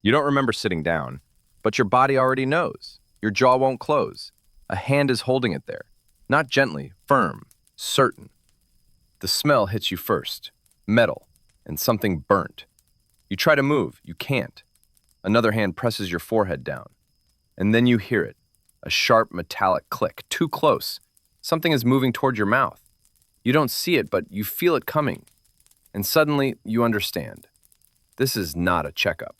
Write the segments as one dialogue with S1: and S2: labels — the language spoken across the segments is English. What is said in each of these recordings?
S1: You don't remember sitting down, but your body already knows. Your jaw won't close. A hand is holding it there. Not gently, firm, certain. The smell hits you first. Metal and something burnt. You try to move, you can't. Another hand presses your forehead down. And then you hear it. A sharp metallic click, too close. Something is moving toward your mouth. You don't see it, but you feel it coming. And suddenly, you understand. This is not a checkup.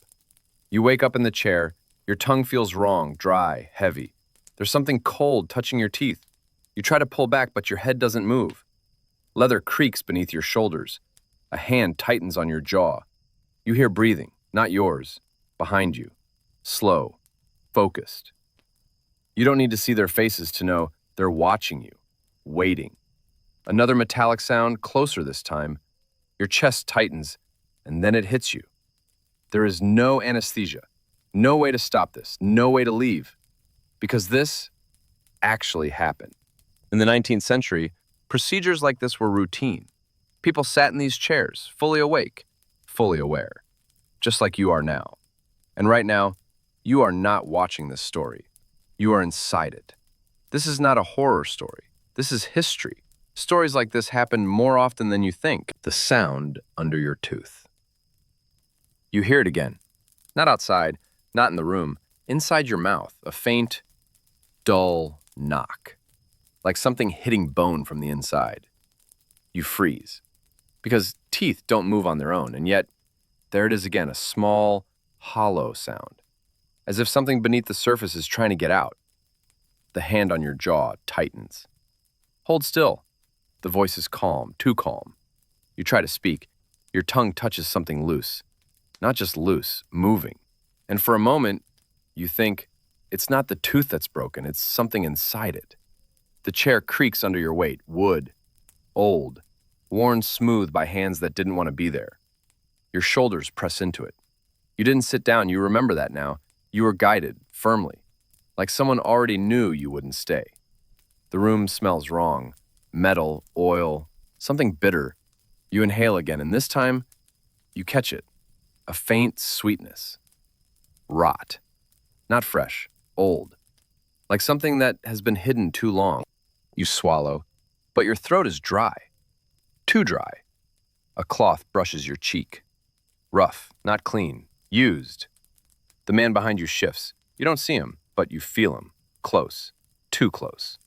S1: You wake up in the chair, your tongue feels wrong, dry, heavy. There's something cold touching your teeth. You try to pull back, but your head doesn't move. Leather creaks beneath your shoulders. A hand tightens on your jaw. You hear breathing, not yours, behind you. Slow, focused. You don't need to see their faces to know they're watching you, waiting. Another metallic sound, closer this time. Your chest tightens, and then it hits you. There is no anesthesia, no way to stop this, no way to leave, because this actually happened. In the 19th century, procedures like this were routine. People sat in these chairs, fully awake, fully aware, just like you are now. And right now, you are not watching this story. You are inside it. This is not a horror story. This is history. Stories like this happen more often than you think. The sound under your tooth. You hear it again. Not outside, not in the room. Inside your mouth, a faint, dull knock. Like something hitting bone from the inside. You freeze. Because teeth don't move on their own, and yet, there it is again, a small, hollow sound. As if something beneath the surface is trying to get out. The hand on your jaw tightens. Hold still. The voice is calm, too calm. You try to speak. Your tongue touches something loose. Not just loose, moving. And for a moment, you think, it's not the tooth that's broken, it's something inside it. The chair creaks under your weight, wood, old, worn smooth by hands that didn't want to be there. Your shoulders press into it. You didn't sit down, you remember that now. You were guided, firmly, like someone already knew you wouldn't stay. The room smells wrong. Metal, oil, something bitter. You inhale again, and this time, you catch it. A faint sweetness. Rot. Not fresh, old. Like something that has been hidden too long. You swallow, but your throat is dry. Too dry. A cloth brushes your cheek. Rough, not clean, used. The man behind you shifts. You don't see him, but you feel him. Close. Too close.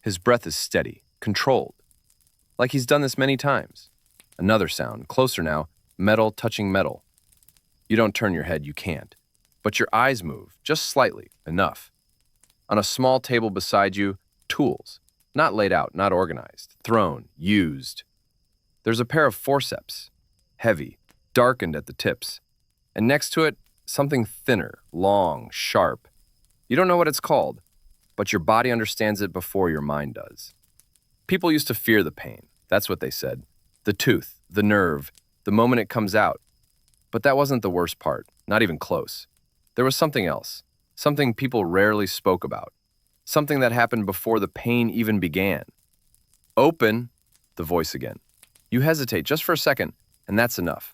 S1: His breath is steady, controlled. Like he's done this many times. Another sound, closer now, metal touching metal. You don't turn your head, you can't. But your eyes move, just slightly, enough. On a small table beside you, tools. Not laid out, not organized. Thrown, used. There's a pair of forceps. Heavy, darkened at the tips. And next to it, something thinner, long, sharp. You don't know what it's called, but your body understands it before your mind does. People used to fear the pain. That's what they said. The tooth, the nerve, the moment it comes out. But that wasn't the worst part, not even close. There was something else, something people rarely spoke about, something that happened before the pain even began. Open, the voice again. You hesitate just for a second, and that's enough.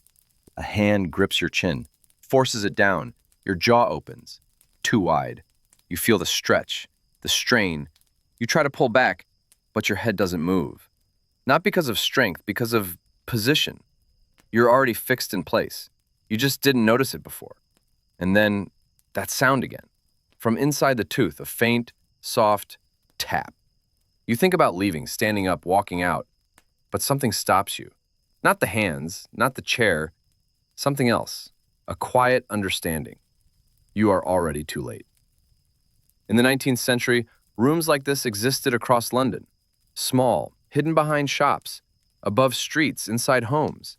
S1: A hand grips your chin, forces it down. Your jaw opens, too wide. You feel the stretch, the strain. You try to pull back, but your head doesn't move. Not because of strength, because of position. You're already fixed in place. You just didn't notice it before. And then, that sound again. From inside the tooth, a faint, soft tap. You think about leaving, standing up, walking out, but something stops you. Not the hands, not the chair, something else. A quiet understanding. You are already too late. In the 19th century, rooms like this existed across London. Small, hidden behind shops, above streets, inside homes.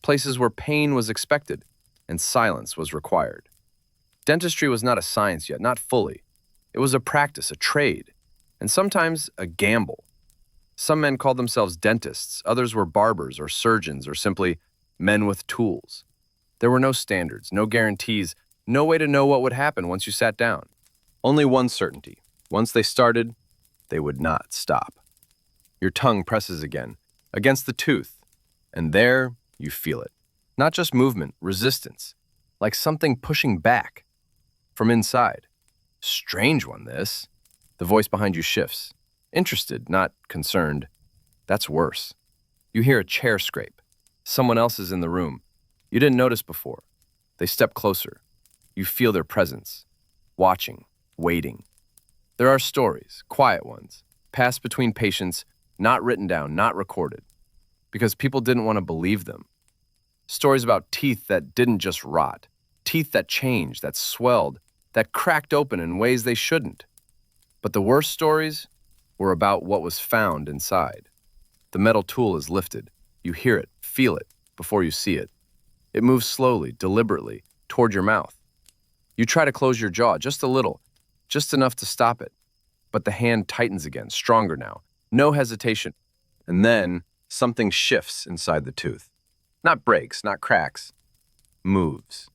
S1: Places where pain was expected and silence was required. Dentistry was not a science yet, not fully. It was a practice, a trade, and sometimes a gamble. Some men called themselves dentists, others were barbers or surgeons or simply men with tools. There were no standards, no guarantees, no way to know what would happen once you sat down. Only one certainty. Once they started, they would not stop. Your tongue presses again, against the tooth, and there you feel it. Not just movement, resistance. like something pushing back from inside. Strange one, this. The voice behind you shifts. Interested, not concerned. That's worse. You hear a chair scrape. Someone else is in the room. You didn't notice before. They step closer. You feel their presence. Watching, waiting. There are stories, quiet ones, passed between patients, not written down, not recorded, because people didn't want to believe them. Stories about teeth that didn't just rot, teeth that changed, that swelled, that cracked open in ways they shouldn't. But the worst stories were about what was found inside. The metal tool is lifted. You hear it, feel it, before you see it. It moves slowly, deliberately, toward your mouth. You try to close your jaw just a little, just enough to stop it. But the hand tightens again, stronger now. No hesitation. And then something shifts inside the tooth. Not breaks, not cracks. Moves.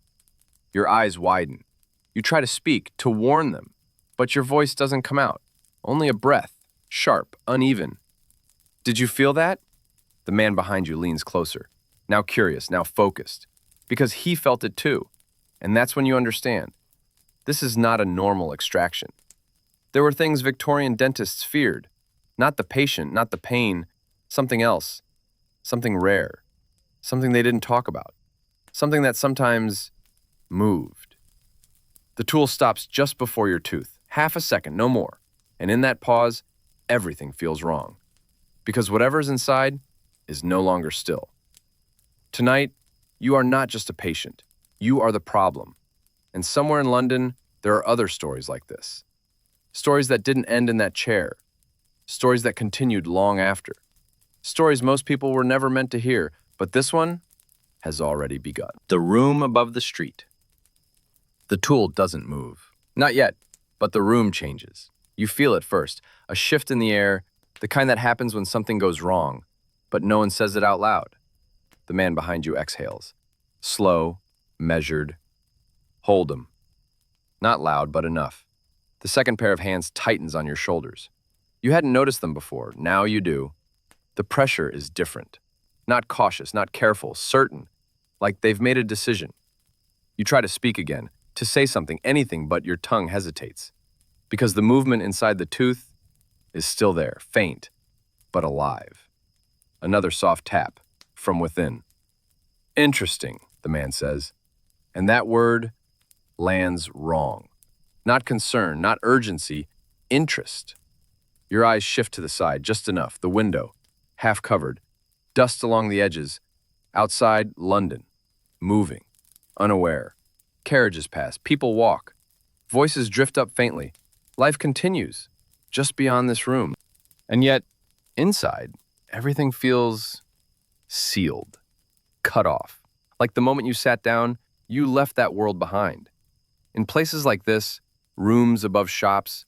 S1: Your eyes widen. You try to speak, to warn them, but your voice doesn't come out. Only a breath, sharp, uneven. Did you feel that? The man behind you leans closer, now curious, now focused, because he felt it too. And that's when you understand. This is not a normal extraction. There were things Victorian dentists feared. Not the patient, not the pain, something else, something rare, something they didn't talk about, something that sometimes moved. The tool stops just before your tooth, half a second, no more. And in that pause, everything feels wrong. Because whatever's inside is no longer still. Tonight, you are not just a patient. You are the problem. And somewhere in London, there are other stories like this. Stories that didn't end in that chair. Stories that continued long after. Stories most people were never meant to hear, but this one has already begun. The room above the street. The tool doesn't move. Not yet, but the room changes. You feel it first, a shift in the air, the kind that happens when something goes wrong, but no one says it out loud. The man behind you exhales. Slow, measured. Hold him. Not loud, but enough. The second pair of hands tightens on your shoulders. You hadn't noticed them before, now you do. The pressure is different. Not cautious, not careful, certain, like they've made a decision. You try to speak again, to say something, anything, but your tongue hesitates. Because the movement inside the tooth is still there, faint, but alive. Another soft tap from within. Interesting, the man says. And that word lands wrong. Not concern, not urgency, interest. Your eyes shift to the side, just enough. The window, half covered. Dust along the edges. Outside, London. Moving. Unaware. Carriages pass. People walk. Voices drift up faintly. Life continues, just beyond this room. And yet, inside, everything feels sealed, cut off. Like the moment you sat down, you left that world behind. In places like this, rooms above shops,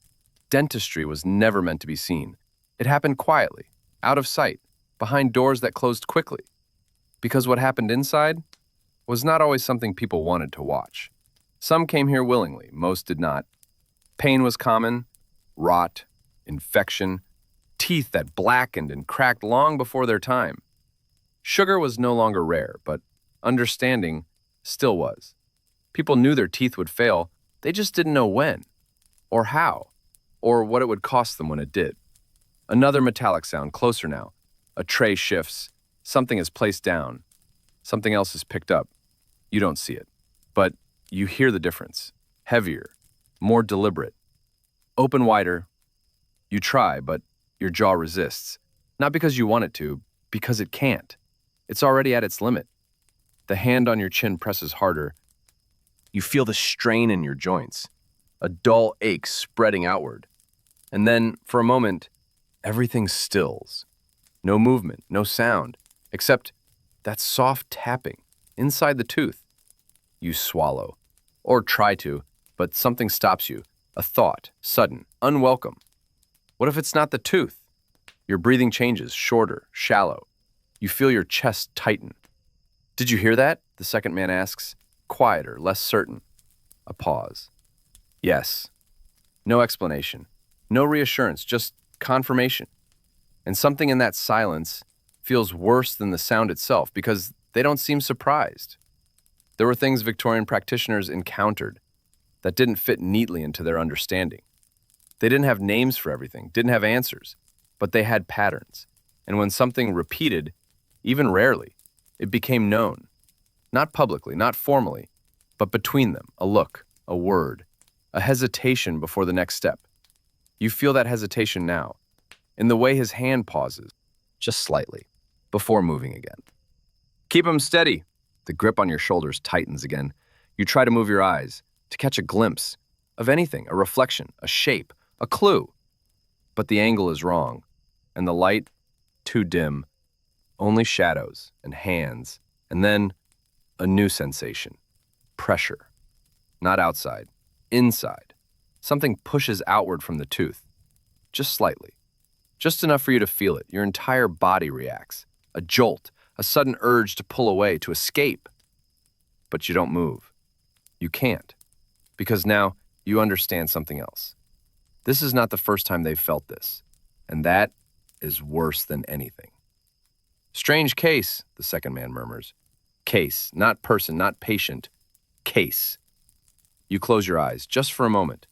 S1: dentistry was never meant to be seen. It happened quietly, out of sight, behind doors that closed quickly. Because what happened inside was not always something people wanted to watch. Some came here willingly, most did not. Pain was common, rot, infection, teeth that blackened and cracked long before their time. Sugar was no longer rare, but understanding still was. People knew their teeth would fail, they just didn't know when, or how, or what it would cost them when it did. Another metallic sound, closer now. A tray shifts, something is placed down, something else is picked up. You don't see it, but you hear the difference. Heavier, more deliberate. Open wider. You try, but your jaw resists. Not because you want it to, because it can't. It's already at its limit. The hand on your chin presses harder. You feel the strain in your joints, a dull ache spreading outward. And then, for a moment, everything stills. No movement, no sound, except that soft tapping inside the tooth. You swallow, or try to, but something stops you. A thought, sudden, unwelcome. What if it's not the tooth? Your breathing changes, shorter, shallow. You feel your chest tighten. Did you hear that? The second man asks, quieter, less certain. A pause. Yes. No explanation. No reassurance, just confirmation. And something in that silence feels worse than the sound itself because they don't seem surprised. There were things Victorian practitioners encountered that didn't fit neatly into their understanding. They didn't have names for everything, didn't have answers, but they had patterns. And when something repeated, even rarely, it became known. Not publicly, not formally, but between them, a look, a word, a hesitation before the next step. You feel that hesitation now, in the way his hand pauses, just slightly, before moving again. Keep him steady. The grip on your shoulders tightens again. You try to move your eyes, to catch a glimpse of anything, a reflection, a shape, a clue. But the angle is wrong, and the light, too dim, only shadows and hands, and then a new sensation, pressure. Not outside, inside. Something pushes outward from the tooth, just slightly. Just enough for you to feel it. Your entire body reacts. A jolt, a sudden urge to pull away, to escape. But you don't move. You can't. Because now you understand something else. This is not the first time they've felt this. And that is worse than anything. Strange case, the second man murmurs. Case, not person, not patient. Case. You close your eyes, just for a moment.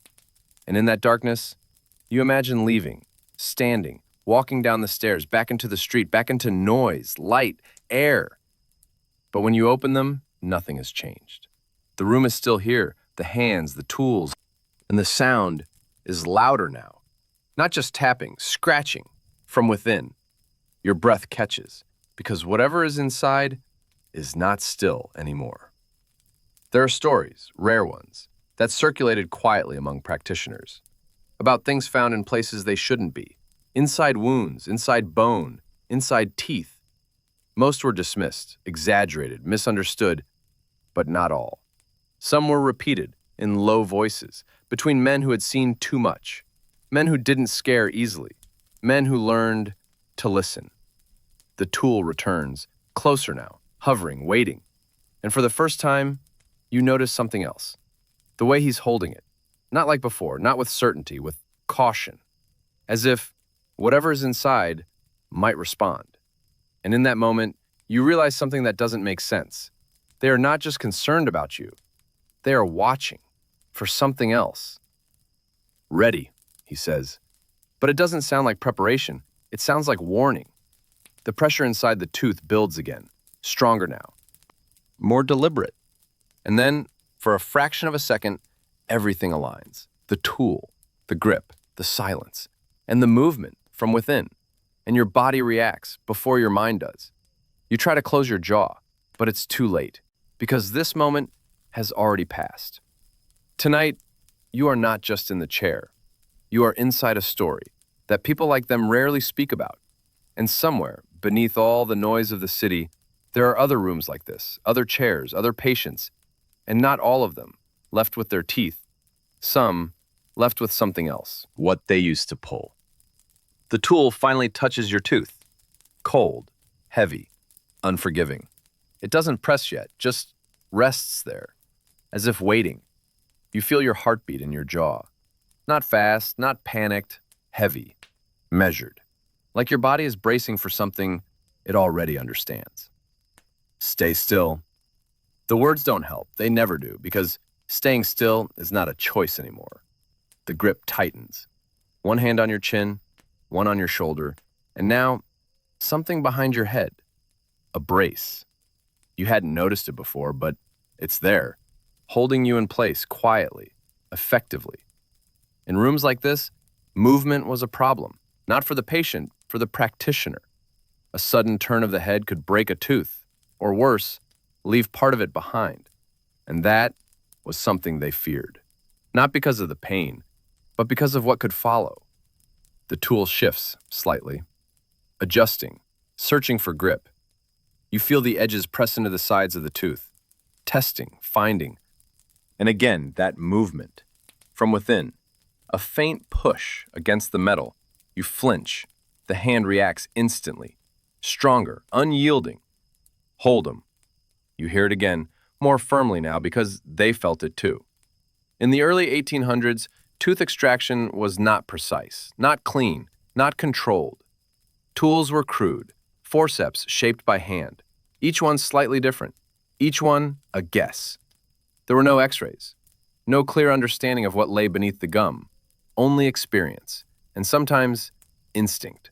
S1: And in that darkness, you imagine leaving, standing, walking down the stairs, back into the street, back into noise, light, air. But when you open them, nothing has changed. The room is still here, the hands, the tools, and the sound is louder now. Not just tapping, scratching from within. Your breath catches, because whatever is inside is not still anymore. There are stories, rare ones, that circulated quietly among practitioners, about things found in places they shouldn't be, inside wounds, inside bone, inside teeth. Most were dismissed, exaggerated, misunderstood, but not all. Some were repeated in low voices between men who had seen too much, men who didn't scare easily, men who learned to listen. The tool returns, closer now, hovering, waiting. And for the first time, you notice something else. The way he's holding it. Not like before, not with certainty, with caution. As if whatever is inside might respond. And in that moment, you realize something that doesn't make sense. They are not just concerned about you. They are watching for something else. Ready, he says. But it doesn't sound like preparation. It sounds like warning. The pressure inside the tooth builds again, stronger now, more deliberate. And then, for a fraction of a second, everything aligns. The tool, the grip, the silence, and the movement from within. And your body reacts before your mind does. You try to close your jaw, but it's too late, because this moment has already passed. Tonight, you are not just in the chair. You are inside a story that people like them rarely speak about. And somewhere, beneath all the noise of the city, there are other rooms like this, other chairs, other patients, and not all of them left with their teeth. Some left with something else, what they used to pull. The tool finally touches your tooth. Cold, heavy, unforgiving. It doesn't press yet, just rests there, as if waiting. You feel your heartbeat in your jaw. Not fast, not panicked, heavy, measured. Like your body is bracing for something it already understands. Stay still. The words don't help. They never do, because staying still is not a choice anymore. The grip tightens. One hand on your chin, one on your shoulder, and now something behind your head. A brace. You hadn't noticed it before, but it's there, holding you in place quietly, effectively. In rooms like this, movement was a problem, not for the patient, for the practitioner. A sudden turn of the head could break a tooth, or worse, leave part of it behind. And that was something they feared. Not because of the pain, but because of what could follow. The tool shifts slightly, adjusting, searching for grip. You feel the edges press into the sides of the tooth, testing, finding. And again, that movement. From within, a faint push against the metal. You flinch. The hand reacts instantly. Stronger, unyielding. Hold 'em. You hear it again, more firmly now because they felt it too. In the early 1800s, tooth extraction was not precise, not clean, not controlled. Tools were crude, forceps shaped by hand, each one slightly different. Each one a guess. There were no x-rays, no clear understanding of what lay beneath the gum, only experience, and sometimes instinct.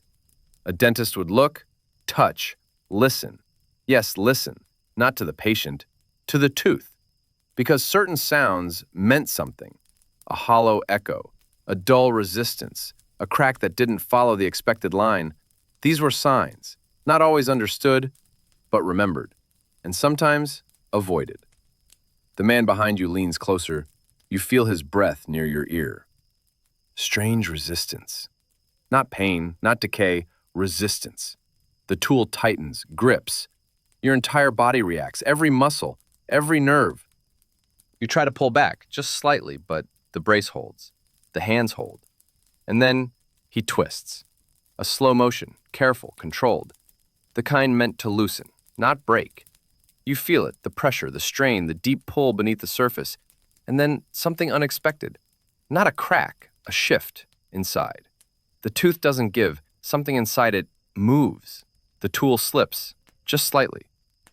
S1: A dentist would look, touch, listen. Yes, listen, not to the patient, to the tooth, because certain sounds meant something. A hollow echo, a dull resistance, a crack that didn't follow the expected line. These were signs, not always understood, but remembered, and sometimes avoided. The man behind you leans closer. You feel his breath near your ear. Strange resistance. Not pain, not decay, resistance. The tool tightens, grips. Your entire body reacts, every muscle, every nerve. You try to pull back, just slightly, but the brace holds. The hands hold. And then he twists. A slow motion, careful, controlled. The kind meant to loosen, not break. You feel it, the pressure, the strain, the deep pull beneath the surface. And then something unexpected. Not a crack, a shift inside. The tooth doesn't give. Something inside it moves. The tool slips, just slightly.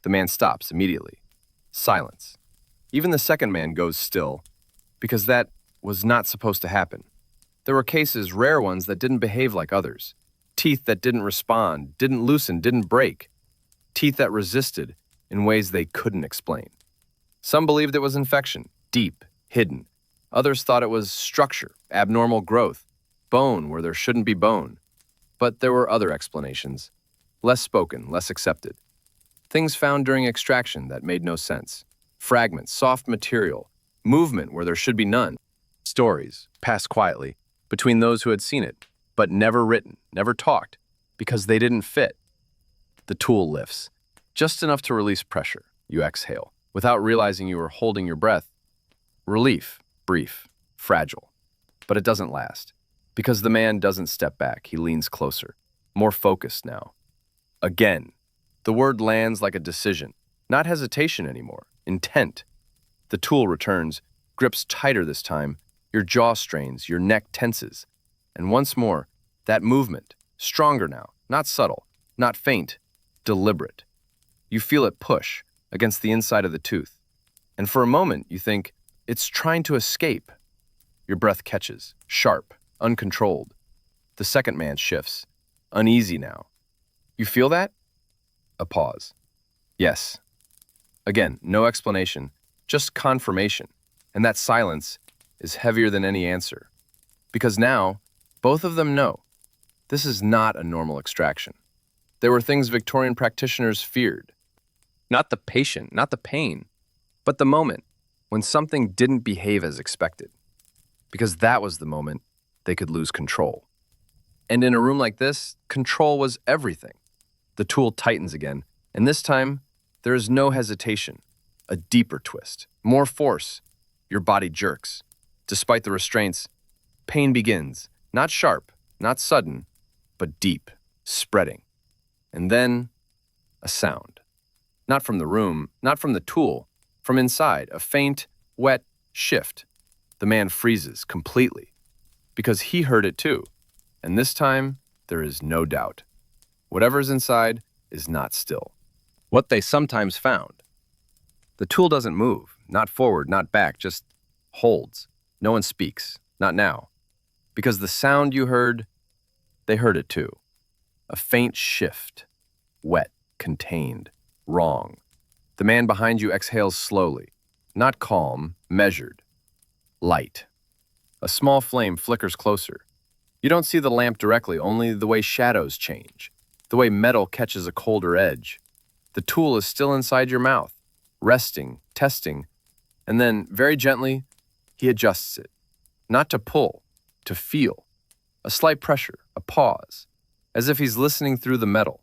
S1: The man stops immediately. Silence. Even the second man goes still, because that was not supposed to happen. There were cases, rare ones, that didn't behave like others. Teeth that didn't respond, didn't loosen, didn't break. Teeth that resisted in ways they couldn't explain. Some believed it was infection, deep, hidden. Others thought it was structure, abnormal growth, bone where there shouldn't be bone. But there were other explanations, less spoken, less accepted. Things found during extraction that made no sense. Fragments, soft material, movement where there should be none. Stories passed quietly between those who had seen it, but never written, never talked, because they didn't fit. The tool lifts, just enough to release pressure. You exhale, without realizing you were holding your breath. Relief, brief, fragile. But it doesn't last, because the man doesn't step back. He leans closer, more focused now. Again, the word lands like a decision, not hesitation anymore, intent. The tool returns, grips tighter this time. Your jaw strains, your neck tenses. And once more, that movement, stronger now, not subtle, not faint, deliberate. You feel it push against the inside of the tooth. And for a moment, you think, it's trying to escape. Your breath catches, sharp, uncontrolled. The second man shifts, uneasy now. You feel that? A pause. Yes. Again, no explanation, just confirmation. And that silence is heavier than any answer. Because now, both of them know this is not a normal extraction. There were things Victorian practitioners feared. Not the patient, not the pain, but the moment when something didn't behave as expected. Because that was the moment they could lose control. And in a room like this, control was everything. The tool tightens again, and this time, there is no hesitation. A deeper twist, more force. Your body jerks. Despite the restraints, pain begins. Not sharp, not sudden, but deep, spreading. And then, a sound. Not from the room, not from the tool, from inside, a faint, wet shift. The man freezes completely, because he heard it too. And this time, there is no doubt. Whatever's inside is not still. What they sometimes found. The tool doesn't move, not forward, not back, just holds. No one speaks, not now. Because the sound you heard, they heard it too. A faint shift, wet, contained, wrong. The man behind you exhales slowly, not calm, measured. Light. A small flame flickers closer. You don't see the lamp directly, only the way shadows change, the way metal catches a colder edge. The tool is still inside your mouth, resting, testing, and then, very gently, he adjusts it. Not to pull, to feel. A slight pressure, a pause, as if he's listening through the metal.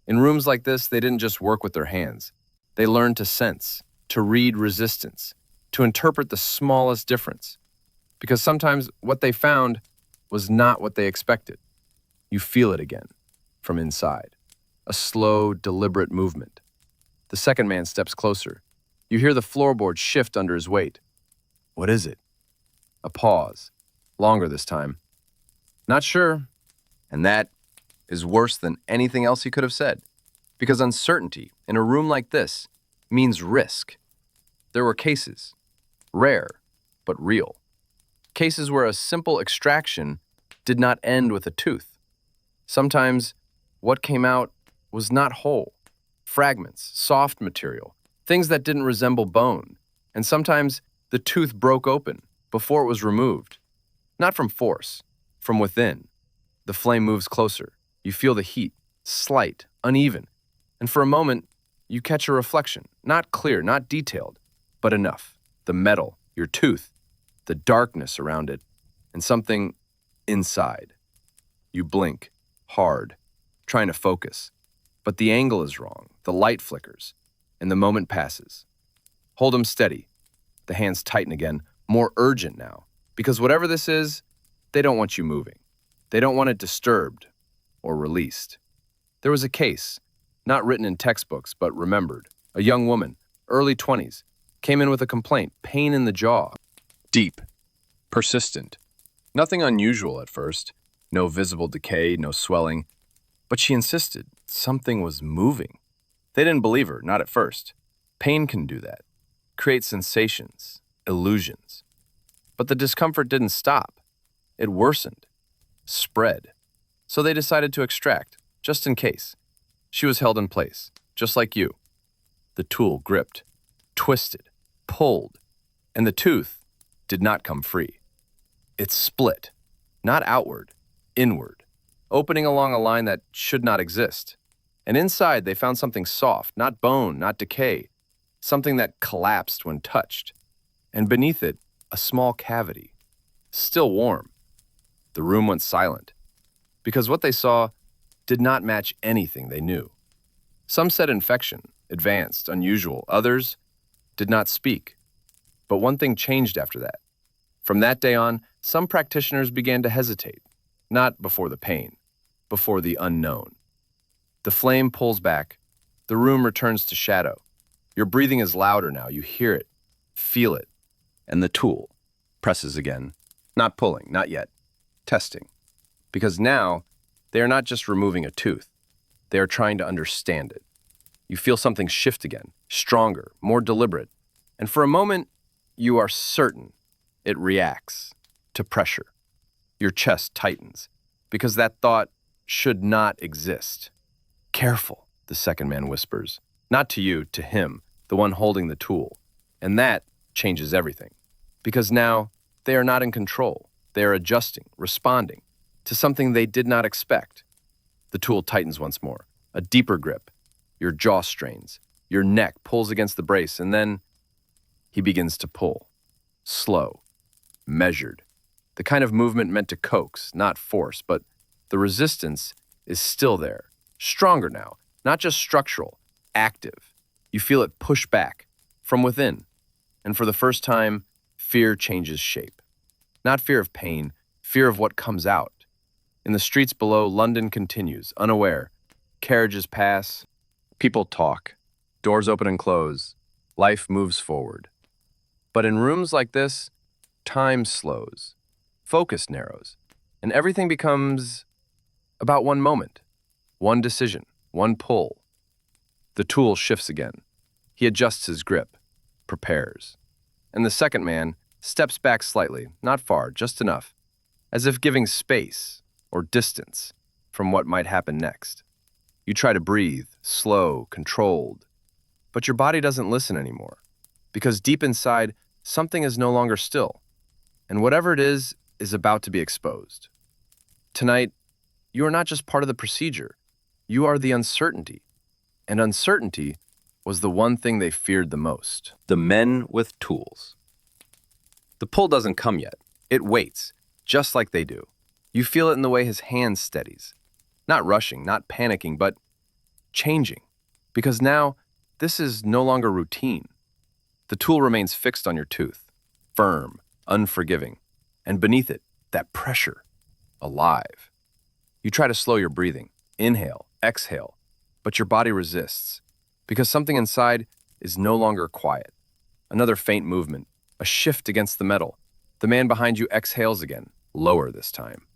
S1: In rooms like this, they didn't just work with their hands. They learned to sense, to read resistance, to interpret the smallest difference. Because sometimes what they found was not what they expected. You feel it again, from inside. A slow, deliberate movement. The second man steps closer. You hear the floorboard shift under his weight. What is it? A pause. Longer this time. Not sure. And that is worse than anything else he could have said. Because uncertainty, in a room like this, means risk. There were cases, rare but real, cases where a simple extraction did not end with a tooth. Sometimes what came out was not whole, fragments, soft material, things that didn't resemble bone, and sometimes the tooth broke open before it was removed. Not from force, from within. The flame moves closer. You feel the heat, slight, uneven, and for a moment, you catch a reflection, not clear, not detailed, but enough. The metal, your tooth, the darkness around it, and something inside. You blink, hard, trying to focus, but the angle is wrong, the light flickers, and the moment passes. Hold them steady. The hands tighten again, more urgent now, because whatever this is, they don't want you moving. They don't want it disturbed or released. There was a case, not written in textbooks, but remembered. A young woman, early 20s, came in with a complaint, pain in the jaw. Deep, persistent. Nothing unusual at first. No visible decay, no swelling. But she insisted something was moving. They didn't believe her, not at first. Pain can do that. Create sensations, illusions. But the discomfort didn't stop. It worsened, spread. So they decided to extract, just in case. She was held in place, just like you. The tool gripped, twisted, pulled, and the tooth did not come free. It split, not outward, inward, opening along a line that should not exist. And inside they found something soft, not bone, not decay, something that collapsed when touched. And beneath it, a small cavity, still warm. The room went silent, because what they saw did not match anything they knew. Some said infection, advanced, unusual. Others did not speak. But one thing changed after that. From that day on, some practitioners began to hesitate, not before the pain, before the unknown. The flame pulls back. The room returns to shadow. Your breathing is louder now. You hear it, feel it. And the tool presses again. Not pulling, not yet. Testing. Because now, they are not just removing a tooth. They are trying to understand it. You feel something shift again, stronger, more deliberate. And for a moment, you are certain it reacts to pressure. Your chest tightens, because that thought should not exist. Careful, the second man whispers. Not to you, to him, the one holding the tool. And that changes everything. Because now, they are not in control. They are adjusting, responding to something they did not expect. The tool tightens once more, a deeper grip. Your jaw strains. Your neck pulls against the brace, and then he begins to pull. Slow, measured. The kind of movement meant to coax, not force, but the resistance is still there. Stronger now, not just structural, active. You feel it push back from within. And for the first time, fear changes shape. Not fear of pain, fear of what comes out. In the streets below, London continues, unaware. Carriages pass, people talk, doors open and close, life moves forward. But in rooms like this, time slows, focus narrows, and everything becomes about one moment, one decision, one pull. The tool shifts again. He adjusts his grip, prepares. And the second man steps back slightly, not far, just enough, as if giving space or distance from what might happen next. You try to breathe, slow, controlled, but your body doesn't listen anymore, because deep inside, something is no longer still, and whatever it is about to be exposed. Tonight, you are not just part of the procedure, you are the uncertainty, and uncertainty was the one thing they feared the most. The men with tools. The pull doesn't come yet. It waits, just like they do. You feel it in the way his hand steadies. Not rushing, not panicking, but changing. Because now, this is no longer routine. The tool remains fixed on your tooth, firm, unforgiving, and beneath it, that pressure, alive. You try to slow your breathing, inhale, exhale, but your body resists, because something inside is no longer quiet. Another faint movement, a shift against the metal. The man behind you exhales again, lower this time.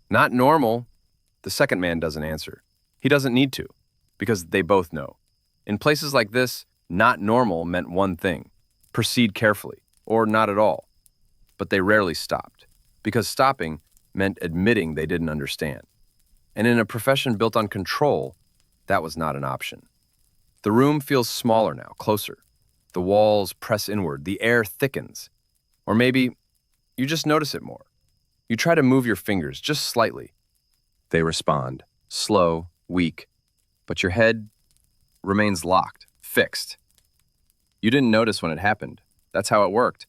S1: Not normal. The second man doesn't answer. He doesn't need to, because they both know. In places like this, Not normal meant one thing: proceed carefully, or not at all. But they rarely stopped, because stopping meant admitting they didn't understand. And in a profession built on control, that was not an option. The room feels smaller now, closer. The walls press inward, the air thickens. Or maybe you just notice it more. You try to move your fingers just slightly. They respond, slow, weak, but your head remains locked, fixed. You didn't notice when it happened. That's how it worked.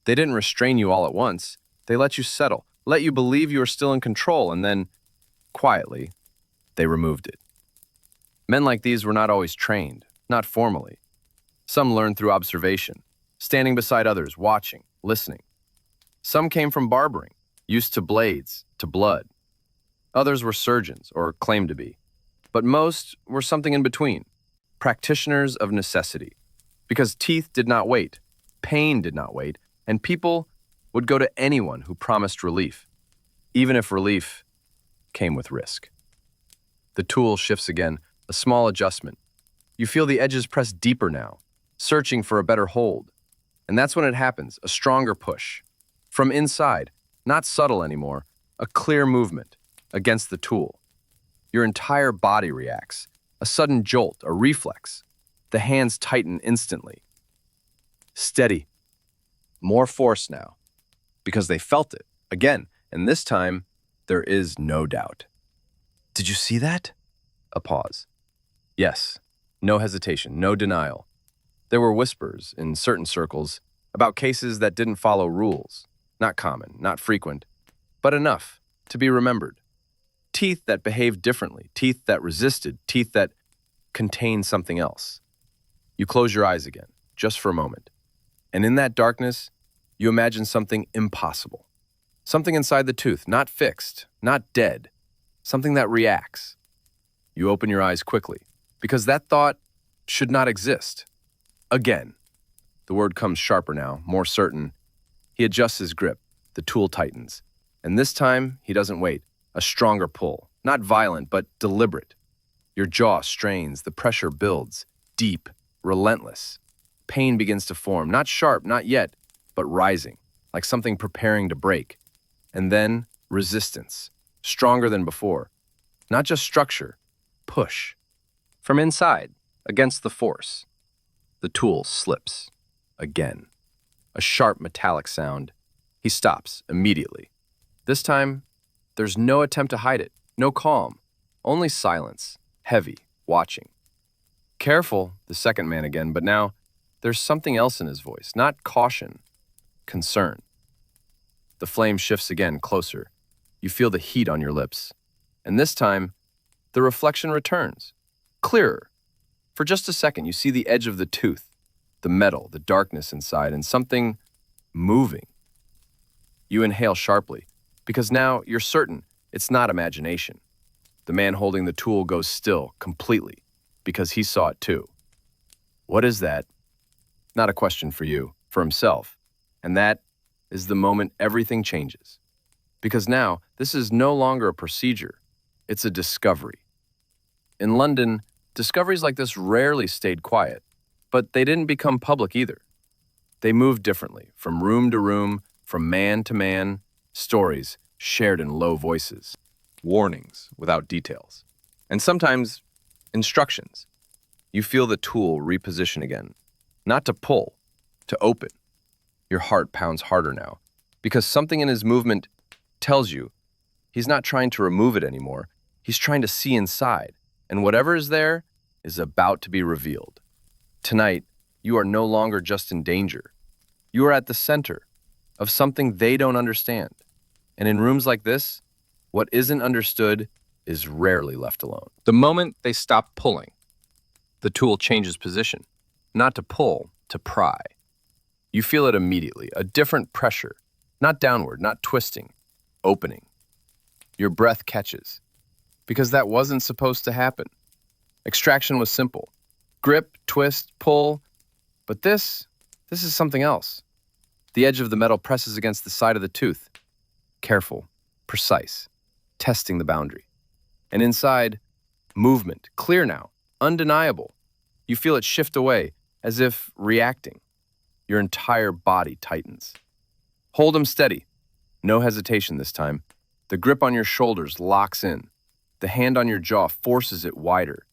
S1: They didn't restrain you all at once. They let you settle, let you believe you were still in control, and then, quietly, they removed it. Men like these were not always trained, not formally. Some learned through observation, standing beside others, watching, listening. Some came from barbering, used to blades, to blood. Others were surgeons, or claimed to be. But most were something in between, practitioners of necessity. Because teeth did not wait, pain did not wait, and people would go to anyone who promised relief, even if relief came with risk. The tool shifts again, a small adjustment. You feel the edges press deeper now, searching for a better hold. And that's when it happens, a stronger push. From inside, not subtle anymore, a clear movement against the tool. Your entire body reacts, a sudden jolt, a reflex. The hands tighten instantly. Steady. More force now, because they felt it, again, and this time, there is no doubt. Did you see that? A pause. Yes. No hesitation, no denial. There were whispers, in certain circles, about cases that didn't follow rules. Not common, not frequent, but enough to be remembered. Teeth that behaved differently, teeth that resisted, teeth that contained something else. You close your eyes again, just for a moment. And in that darkness, you imagine something impossible. Something inside the tooth, not fixed, not dead. Something that reacts. You open your eyes quickly, because that thought should not exist. Again. The word comes sharper now, more certain. He adjusts his grip. The tool tightens. And this time, he doesn't wait. A stronger pull. Not violent, but deliberate. Your jaw strains. The pressure builds. Deep. Relentless. Pain begins to form. Not sharp, not yet, but rising. Like something preparing to break. And then, resistance. Stronger than before. Not just structure. Push. From inside, against the force. The tool slips. Again. A sharp metallic sound. He stops immediately. This time, there's no attempt to hide it, no calm, only silence, heavy, watching. Careful, the second man again, but now there's something else in his voice, not caution, concern. The flame shifts again, closer. You feel the heat on your lips. And this time, the reflection returns, clearer. For just a second, you see the edge of the tooth, the metal, the darkness inside, and something moving. You inhale sharply, because now you're certain it's not imagination. The man holding the tool goes still, completely, because he saw it too. What is that? Not a question for you, for himself. And that is the moment everything changes. Because now, this is no longer a procedure, it's a discovery. In London, discoveries like this rarely stayed quiet, but they didn't become public either. They moved differently, from room to room, from man to man, stories shared in low voices, warnings without details, and sometimes instructions. You feel the tool reposition again, not to pull, to open. Your heart pounds harder now, because something in his movement tells you he's not trying to remove it anymore, he's trying to see inside, and whatever is there is about to be revealed. Tonight, you are no longer just in danger. You are at the center of something they don't understand. And in rooms like this, what isn't understood is rarely left alone. The moment they stop pulling, the tool changes position, not to pull, to pry. You feel it immediately, a different pressure, not downward, not twisting, opening. Your breath catches, because that wasn't supposed to happen. Extraction was simple. Grip, twist, pull. But this is something else. The edge of the metal presses against the side of the tooth. Careful, precise, testing the boundary. And inside, movement, clear now, undeniable. You feel it shift away, as if reacting. Your entire body tightens. Hold him steady. No hesitation this time. The grip on your shoulders locks in. The hand on your jaw forces it wider.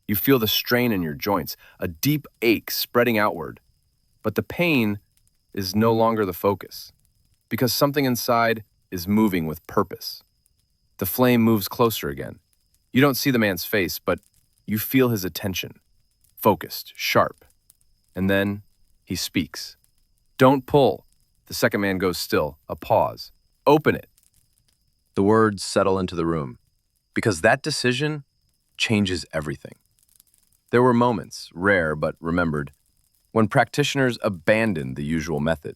S1: You feel the strain in your joints, a deep ache spreading outward. But the pain is no longer the focus, because something inside is moving with purpose. The flame moves closer again. You don't see the man's face, but you feel his attention, focused, sharp. And then he speaks. Don't pull. The second man goes still, a pause. Open it. The words settle into the room, because that decision changes everything. There were moments, rare but remembered, when practitioners abandoned the usual method,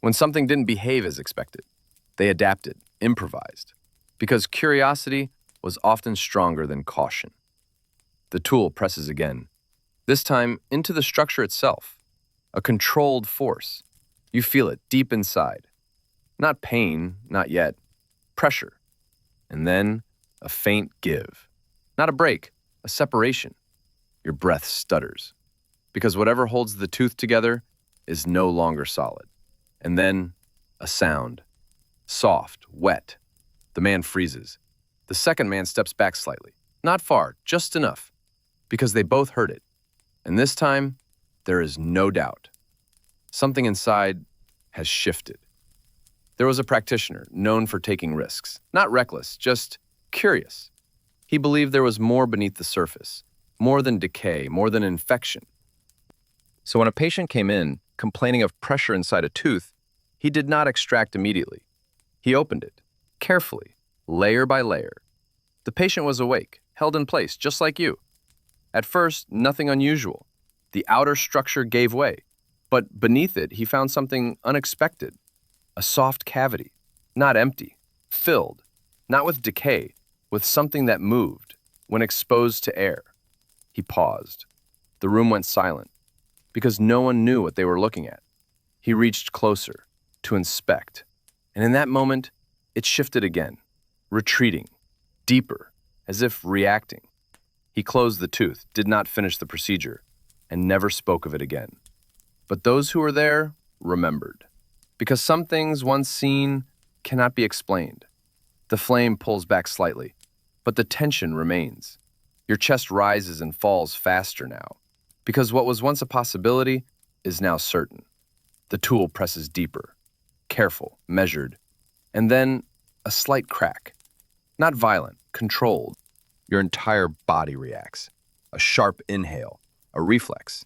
S1: when something didn't behave as expected. They adapted, improvised, because curiosity was often stronger than caution. The tool presses again, this time into the structure itself, a controlled force. You feel it deep inside. Not pain, not yet, pressure. And then a faint give. Not a break, a separation. Your breath stutters, because whatever holds the tooth together is no longer solid. And then a sound. Soft, wet. The man freezes. The second man steps back slightly. Not far, just enough, because they both heard it. And this time, there is no doubt. Something inside has shifted. There was a practitioner known for taking risks. Not reckless, just curious. He believed there was more beneath the surface, more than decay, more than infection. So when a patient came in complaining of pressure inside a tooth, he did not extract immediately. He opened it, carefully, layer by layer. The patient was awake, held in place, just like you. At first, nothing unusual. The outer structure gave way, but beneath it, he found something unexpected. A soft cavity, not empty, filled, not with decay, with something that moved when exposed to air. He paused. The room went silent, because no one knew what they were looking at. He reached closer to inspect, and in that moment, it shifted again, retreating, deeper, as if reacting. He closed the tooth, did not finish the procedure, and never spoke of it again. But those who were there remembered, because some things once seen cannot be explained. The flame pulls back slightly, but the tension remains. Your chest rises and falls faster now, because what was once a possibility is now certain. The tool presses deeper, careful, measured, and then a slight crack. Not violent, controlled. Your entire body reacts. A sharp inhale, a reflex.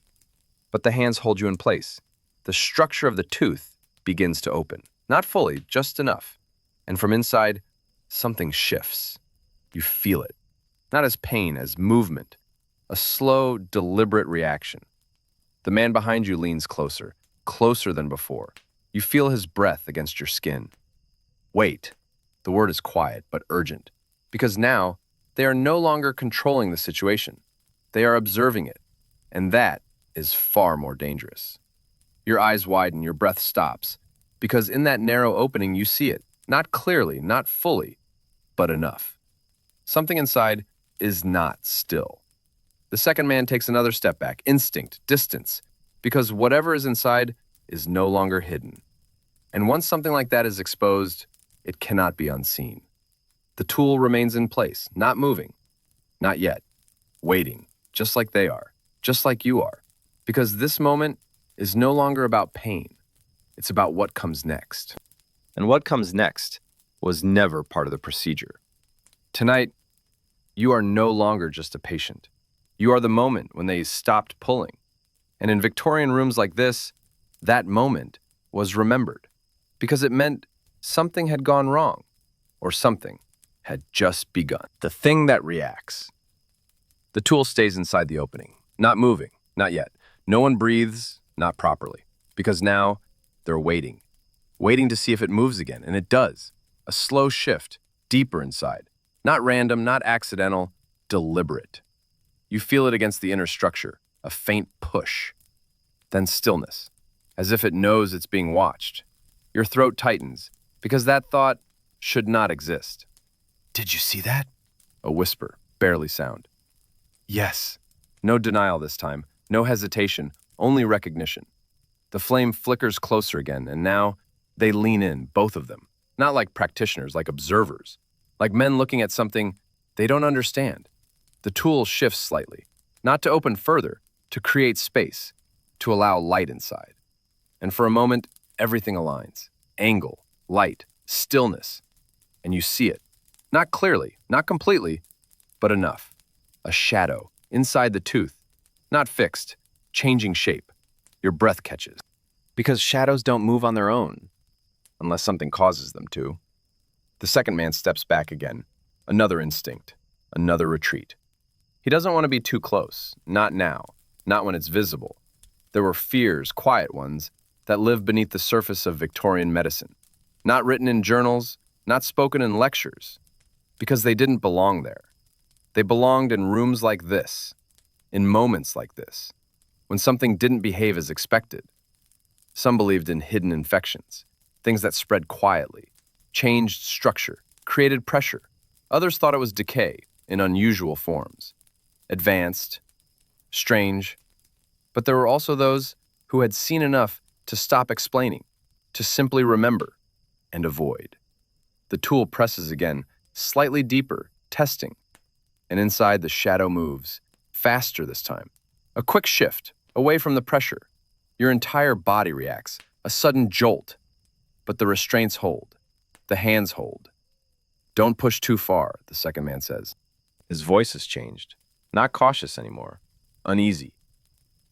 S1: But the hands hold you in place. The structure of the tooth begins to open. Not fully, just enough. And from inside, something shifts. You feel it. Not as pain, as movement. A slow, deliberate reaction. The man behind you leans closer, closer than before. You feel his breath against your skin. Wait. The word is quiet, but urgent. Because now, they are no longer controlling the situation. They are observing it. And that is far more dangerous. Your eyes widen, your breath stops. Because in that narrow opening, you see it. Not clearly, not fully, but enough. Something inside is not still. The second man takes another step back, instinct, distance, because whatever is inside is no longer hidden. And once something like that is exposed, it cannot be unseen. The tool remains in place, not moving, not yet, waiting, just like they are, just like you are, because this moment is no longer about pain. It's about what comes next. And what comes next was never part of the procedure. Tonight, you are no longer just a patient. You are the moment when they stopped pulling. And in Victorian rooms like this, that moment was remembered because it meant something had gone wrong or something had just begun. The thing that reacts. The tool stays inside the opening, not moving, not yet. No one breathes, not properly, because now they're waiting to see if it moves again, and it does. A slow shift, deeper inside. Not random, not accidental, deliberate. You feel it against the inner structure, a faint push. Then stillness, as if it knows it's being watched. Your throat tightens, because that thought should not exist. Did you see that? A whisper, barely sound. Yes. No denial this time, no hesitation, only recognition. The flame flickers closer again, and now they lean in, both of them. Not like practitioners, like observers. Like men looking at something they don't understand. The tool shifts slightly, not to open further, to create space, to allow light inside. And for a moment, everything aligns. Angle, light, stillness. And you see it. Not clearly, not completely, but enough. A shadow inside the tooth. Not fixed, changing shape. Your breath catches. Because shadows don't move on their own, unless something causes them to. The second man steps back again. Another instinct, another retreat. He doesn't want to be too close, not now, not when it's visible. There were fears, quiet ones, that live beneath the surface of Victorian medicine. Not written in journals, not spoken in lectures, because they didn't belong there. They belonged in rooms like this, in moments like this, when something didn't behave as expected. Some believed in hidden infections, things that spread quietly, changed structure, created pressure. Others thought it was decay in unusual forms, advanced, strange. But there were also those who had seen enough to stop explaining, to simply remember and avoid. The tool presses again, slightly deeper, testing. And inside the shadow moves, faster this time. A quick shift, away from the pressure. Your entire body reacts, a sudden jolt. But the restraints hold. The hands hold. Don't push too far, the second man says. His voice has changed. Not cautious anymore. Uneasy.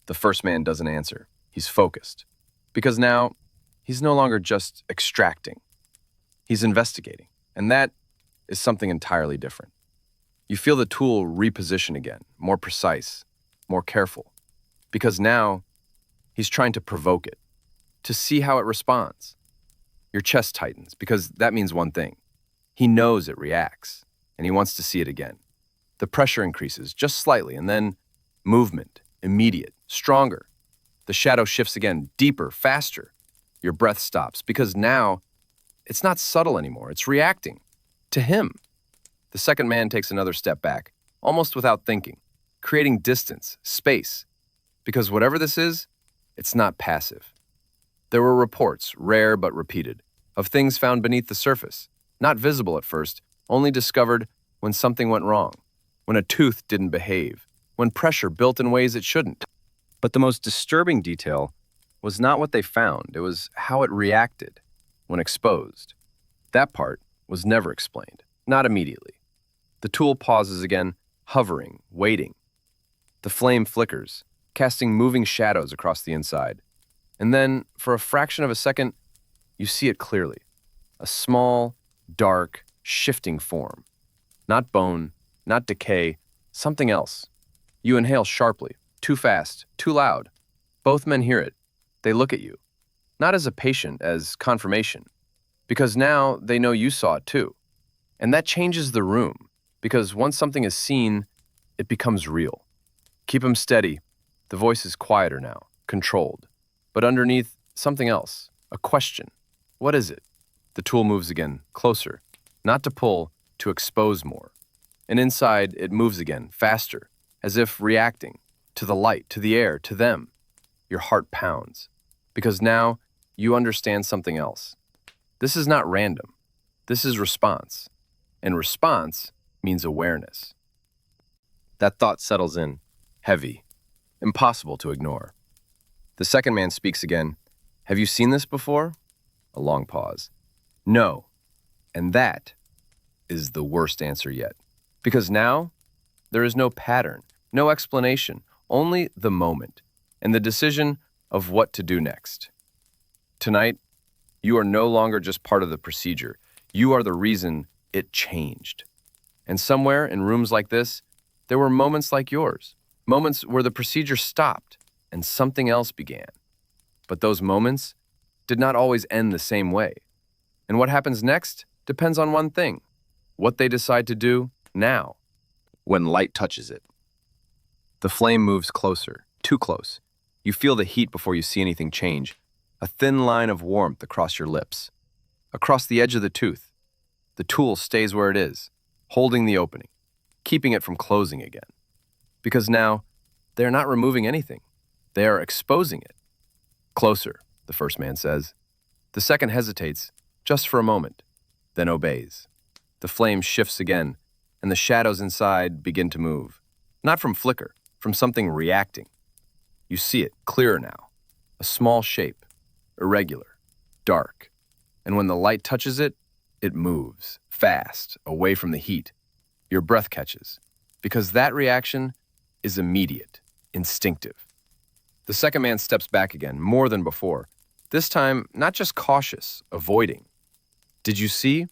S1: The first man doesn't answer. He's focused. Because now, he's no longer just extracting. He's investigating. And that is something entirely different. You feel the tool reposition again, more precise, more careful. Because now, he's trying to provoke it, to see how it responds. Your chest tightens, because that means one thing. He knows it reacts, and he wants to see it again. The pressure increases just slightly, and then movement, immediate, stronger. The shadow shifts again, deeper, faster. Your breath stops, because now it's not subtle anymore. It's reacting to him. The second man takes another step back, almost without thinking, creating distance, space. Because whatever this is, it's not passive. There were reports, rare but repeated, of things found beneath the surface, not visible at first, only discovered when something went wrong, when a tooth didn't behave, when pressure built in ways it shouldn't. But the most disturbing detail was not what they found, it was how it reacted when exposed. That part was never explained, not immediately. The tool pauses again, hovering, waiting. The flame flickers, casting moving shadows across the inside. And then, for a fraction of a second, you see it clearly. A small, dark, shifting form. Not bone, not decay, something else. You inhale sharply, too fast, too loud. Both men hear it. They look at you. Not as a patient, as confirmation. Because now they know you saw it too. And that changes the room. Because once something is seen, it becomes real. Keep 'em steady. The voice is quieter now, controlled. But underneath, something else. A question. What is it? The tool moves again, closer. Not to pull, to expose more. And inside, it moves again, faster, as if reacting. To the light, to the air, to them. Your heart pounds. Because now, you understand something else. This is not random. This is response. And response means awareness. That thought settles in, heavy, impossible to ignore. The second man speaks again. Have you seen this before? A long pause. No. And that is the worst answer yet. Because now, there is no pattern, no explanation, only the moment, and the decision of what to do next. Tonight, you are no longer just part of the procedure. You are the reason it changed. And somewhere in rooms like this, there were moments like yours, moments where the procedure stopped and something else began. But those moments did not always end the same way. And what happens next depends on one thing, what they decide to do now, when light touches it. The flame moves closer, too close. You feel the heat before you see anything change, a thin line of warmth across your lips, across the edge of the tooth. The tool stays where it is, holding the opening, keeping it from closing again. Because now, they're not removing anything. They are exposing it. Closer, the first man says. The second hesitates, just for a moment, then obeys. The flame shifts again, and the shadows inside begin to move. Not from flicker, from something reacting. You see it clearer now. A small shape, irregular, dark. And when the light touches it, it moves, fast, away from the heat. Your breath catches, because that reaction is immediate, instinctive. The second man steps back again, more than before. This time, not just cautious, avoiding. Did you see?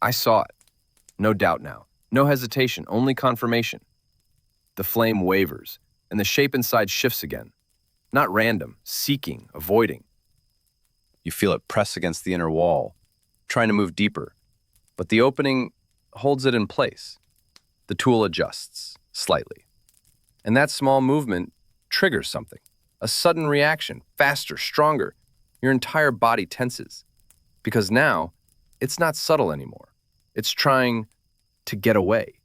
S1: I saw it. No doubt now. No hesitation, only confirmation. The flame wavers, and the shape inside shifts again. Not random, seeking, avoiding. You feel it press against the inner wall, trying to move deeper, but the opening holds it in place. The tool adjusts, slightly. And that small movement triggers something. A sudden reaction, faster, stronger. Your entire body tenses. Because now, it's not subtle anymore. It's trying to get away.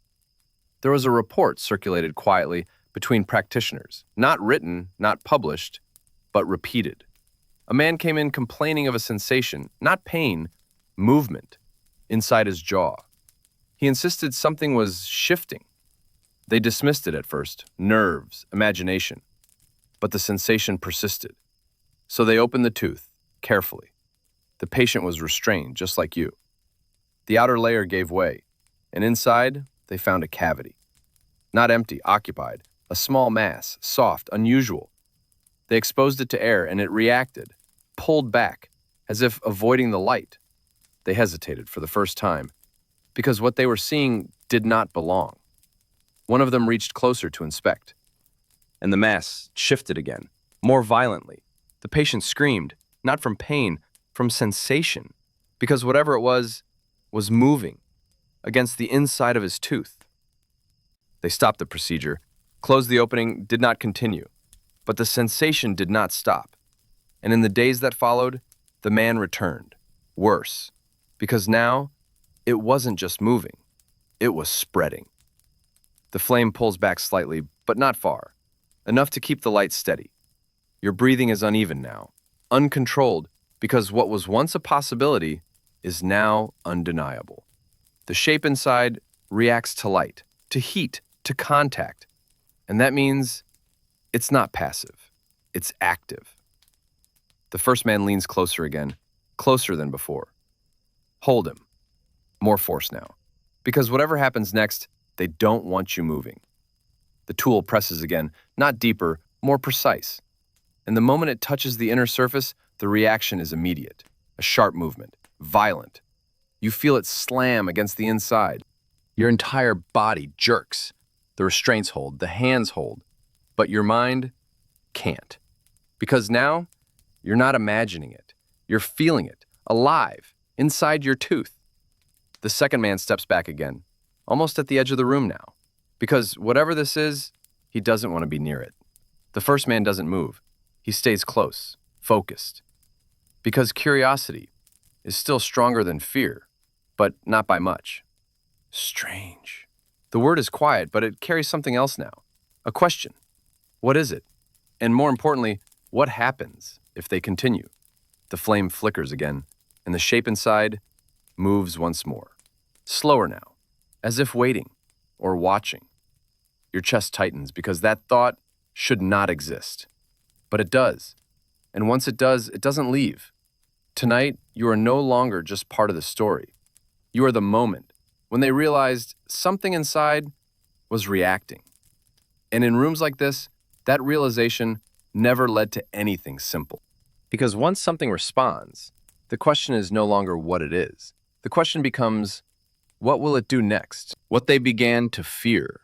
S1: There was a report circulated quietly between practitioners, not written, not published, but repeated. A man came in complaining of a sensation, not pain, movement, inside his jaw. He insisted something was shifting. They dismissed it at first, nerves, imagination. But the sensation persisted. So they opened the tooth, carefully. The patient was restrained, just like you. The outer layer gave way, and inside, they found a cavity. Not empty, occupied, a small mass, soft, unusual. They exposed it to air, and it reacted, pulled back, as if avoiding the light. They hesitated for the first time, because what they were seeing did not belong. One of them reached closer to inspect, and the mass shifted again, more violently. The patient screamed, not from pain, from sensation, because whatever it was moving against the inside of his tooth. They stopped the procedure, closed the opening, did not continue, but the sensation did not stop. And in the days that followed, the man returned, worse, because now it wasn't just moving, it was spreading. The flame pulls back slightly, but not far, enough to keep the light steady. Your breathing is uneven now, uncontrolled, because what was once a possibility is now undeniable. The shape inside reacts to light, to heat, to contact, and that means it's not passive, it's active. The first man leans closer again, closer than before. Hold him. More force now, because whatever happens next, they don't want you moving. The tool presses again, not deeper, more precise. And the moment it touches the inner surface, the reaction is immediate, a sharp movement, violent. You feel it slam against the inside. Your entire body jerks. The restraints hold, the hands hold, but your mind can't. Because now, you're not imagining it. You're feeling it, alive, inside your tooth. The second man steps back again, almost at the edge of the room now. Because whatever this is, he doesn't want to be near it. The first man doesn't move. He stays close, focused. Because curiosity is still stronger than fear, but not by much. Strange. The word is quiet, but it carries something else now. A question. What is it? And more importantly, what happens if they continue? The flame flickers again, and the shape inside moves once more. Slower now, as if waiting or watching. Your chest tightens because that thought should not exist. But it does. And once it does, it doesn't leave. Tonight, you are no longer just part of the story. You are the moment when they realized something inside was reacting. And in rooms like this, that realization never led to anything simple. Because once something responds, the question is no longer what it is. The question becomes, what will it do next? What they began to fear.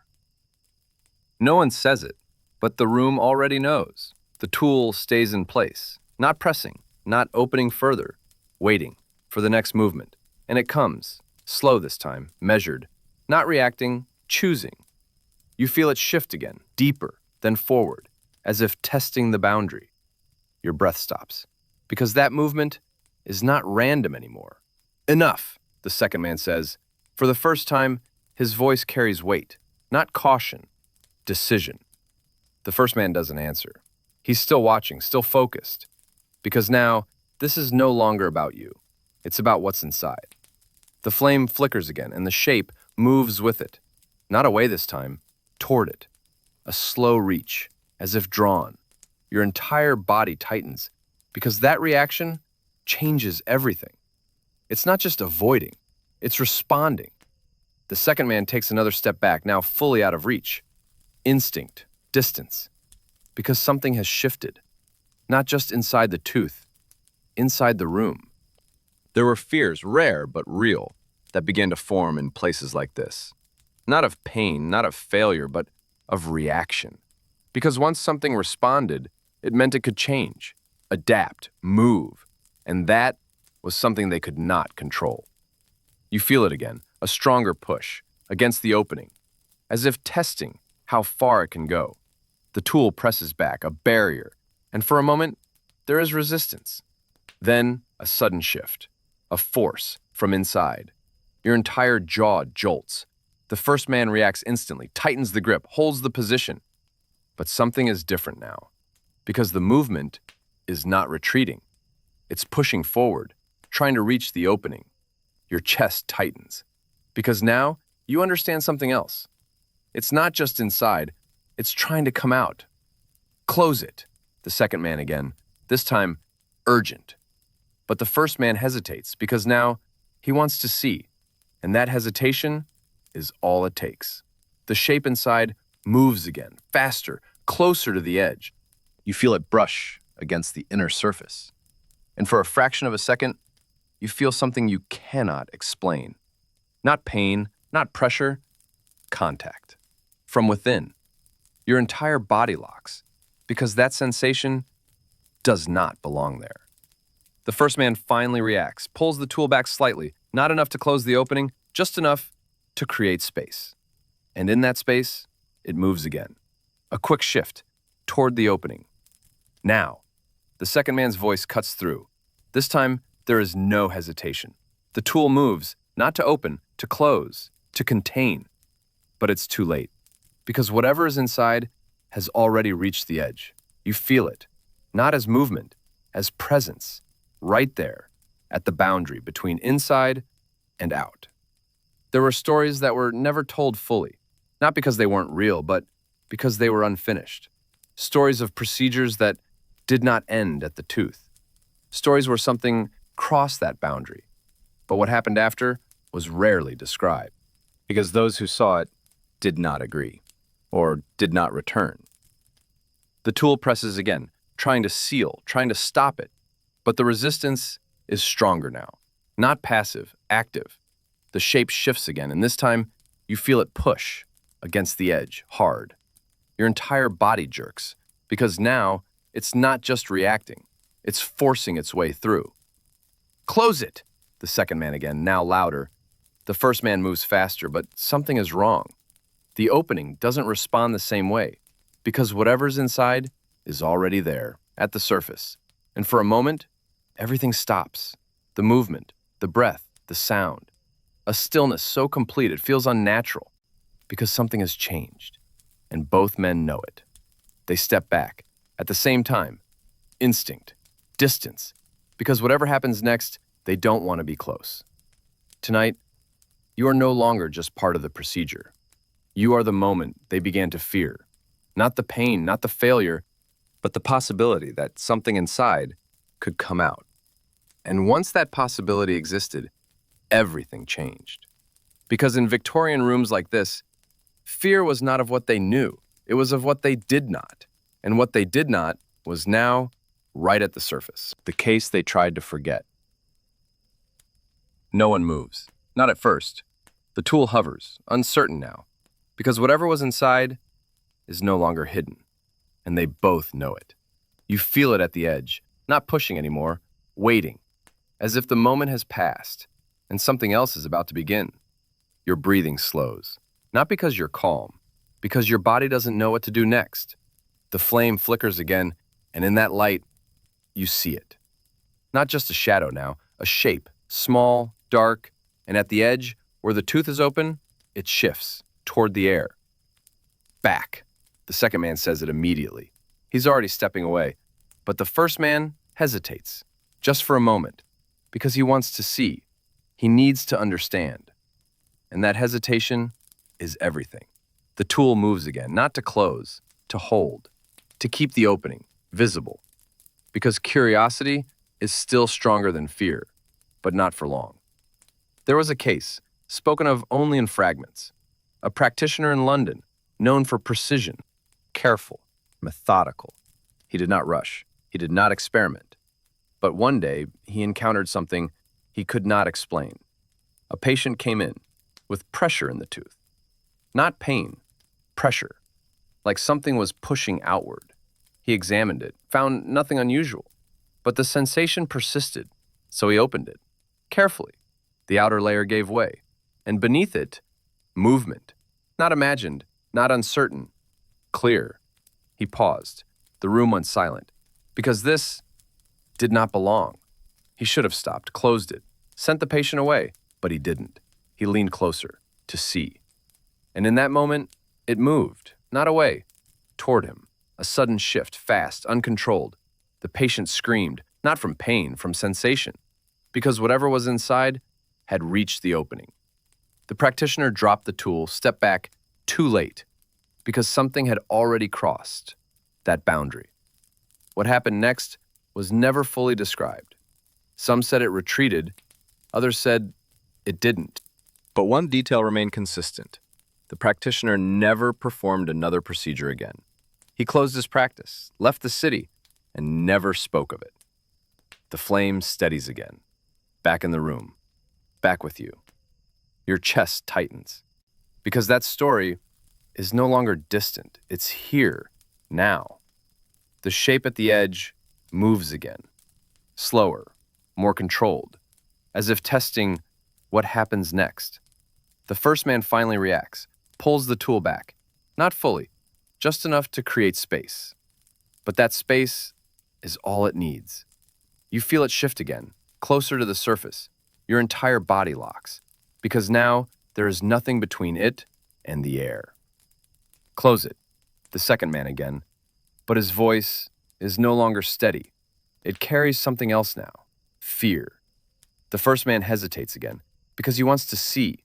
S1: No one says it, but the room already knows. The tool stays in place, not pressing, not opening further, waiting for the next movement. And it comes, slow this time, measured, not reacting, choosing. You feel it shift again, deeper, then forward, as if testing the boundary. Your breath stops, because that movement is not random anymore. Enough, the second man says. For the first time, his voice carries weight, not caution, decision. The first man doesn't answer. He's still watching, still focused, because now this is no longer about you. It's about what's inside. The flame flickers again, and the shape moves with it. Not away this time, toward it. A slow reach, as if drawn. Your entire body tightens, because that reaction changes everything. It's not just avoiding, it's responding. The second man takes another step back, now fully out of reach. Instinct, distance, because something has shifted. Not just inside the tooth, inside the room. There were fears, rare but real, that began to form in places like this. Not of pain, not of failure, but of reaction. Because once something responded, it meant it could change, adapt, move, and that was something they could not control. You feel it again, a stronger push, against the opening, as if testing how far it can go. The tool presses back, a barrier, and for a moment, there is resistance. Then, a sudden shift, a force from inside. Your entire jaw jolts. The first man reacts instantly, tightens the grip, holds the position. But something is different now, because the movement is not retreating. It's pushing forward, trying to reach the opening. Your chest tightens, because now you understand something else. It's not just inside, it's trying to come out. Close it, the second man again, this time urgent. But the first man hesitates, because now he wants to see, and that hesitation is all it takes. The shape inside moves again, faster, closer to the edge. You feel it brush against the inner surface. And for a fraction of a second, you feel something you cannot explain. Not pain, not pressure, contact. From within, your entire body locks, because that sensation does not belong there. The first man finally reacts, pulls the tool back slightly, not enough to close the opening, just enough to create space. And in that space, it moves again. A quick shift toward the opening. Now, the second man's voice cuts through. This time, there is no hesitation. The tool moves, not to open, to close, to contain. But it's too late, because whatever is inside has already reached the edge. You feel it, not as movement, as presence, right there, at the boundary between inside and out. There were stories that were never told fully, not because they weren't real, but because they were unfinished. Stories of procedures that did not end at the tooth. Stories where something crossed that boundary, but what happened after was rarely described, because those who saw it did not agree, or did not return. The tool presses again, trying to seal, trying to stop it, but the resistance is stronger now. Not passive, active. The shape shifts again, and this time you feel it push against the edge, hard. Your entire body jerks, because now it's not just reacting, it's forcing its way through. Close it, the second man again, now louder. The first man moves faster, but something is wrong. The opening doesn't respond the same way, because whatever's inside is already there, at the surface. And for a moment, everything stops. The movement, the breath, the sound. A stillness so complete it feels unnatural, because something has changed, and both men know it. They step back, at the same time. Instinct, distance, because whatever happens next, they don't want to be close. Tonight, you are no longer just part of the procedure. You are the moment they began to fear. Not the pain, not the failure, but the possibility that something inside could come out. And once that possibility existed, everything changed. Because in Victorian rooms like this, fear was not of what they knew, it was of what they did not. And what they did not was now right at the surface, the case they tried to forget. No one moves, not at first. The tool hovers, uncertain now, because whatever was inside is no longer hidden, and they both know it. You feel it at the edge, not pushing anymore, waiting, as if the moment has passed, and something else is about to begin. Your breathing slows, not because you're calm, because your body doesn't know what to do next. The flame flickers again, and in that light, you see it. Not just a shadow now, a shape, small, dark, and at the edge, where the tooth is open, it shifts toward the air. Back. The second man says it immediately. He's already stepping away, but the first man hesitates, just for a moment, because he wants to see. He needs to understand. And that hesitation is everything. The tool moves again, not to close, to hold, to keep the opening visible. Because curiosity is still stronger than fear, but not for long. There was a case, spoken of only in fragments. A practitioner in London, known for precision, careful, methodical. He did not rush. He did not experiment. But one day, he encountered something he could not explain. A patient came in with pressure in the tooth. Not pain, pressure, like something was pushing outward. He examined it, found nothing unusual, but the sensation persisted, so he opened it. Carefully, the outer layer gave way, and beneath it, movement. Not imagined, not uncertain, clear. He paused. The room went silent, because this did not belong. He should have stopped, closed it, sent the patient away, but he didn't. He leaned closer to see. And in that moment, it moved, not away, toward him. A sudden shift, fast, uncontrolled. The patient screamed, not from pain, from sensation, because whatever was inside had reached the opening. The practitioner dropped the tool, stepped back, too late, because something had already crossed that boundary. What happened next was never fully described. Some said it retreated, others said it didn't. But one detail remained consistent. The practitioner never performed another procedure again. He closed his practice, left the city, and never spoke of it. The flame steadies again. Back in the room. Back with you. Your chest tightens. Because that story is no longer distant. It's here, now. The shape at the edge moves again. Slower, more controlled, as if testing what happens next. The first man finally reacts, pulls the tool back. Not fully, just enough to create space. But that space is all it needs. You feel it shift again, closer to the surface. Your entire body locks, because now there is nothing between it and the air. Close it, the second man again, but his voice is no longer steady. It carries something else now, fear. The first man hesitates again, because he wants to see,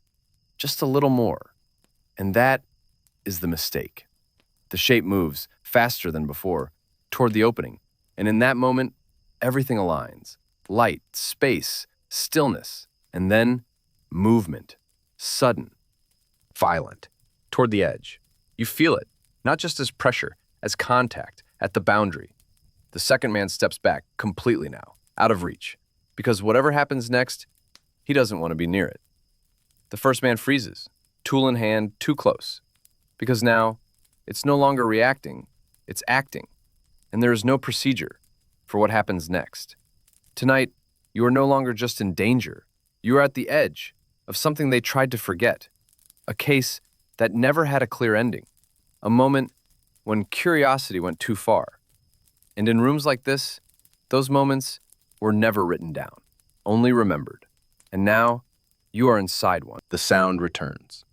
S1: just a little more. And that is the mistake. The shape moves, faster than before, toward the opening, and in that moment, everything aligns. Light, space, stillness, and then movement. Sudden, violent, toward the edge. You feel it, not just as pressure, as contact, at the boundary. The second man steps back, completely now, out of reach, because whatever happens next, he doesn't want to be near it. The first man freezes, tool in hand, too close, because now it's no longer reacting, it's acting, and there is no procedure for what happens next. Tonight, you are no longer just in danger, you are at the edge of something they tried to forget, a case that never had a clear ending, a moment when curiosity went too far. And in rooms like this, those moments were never written down, only remembered. And now, you are inside one. The sound returns.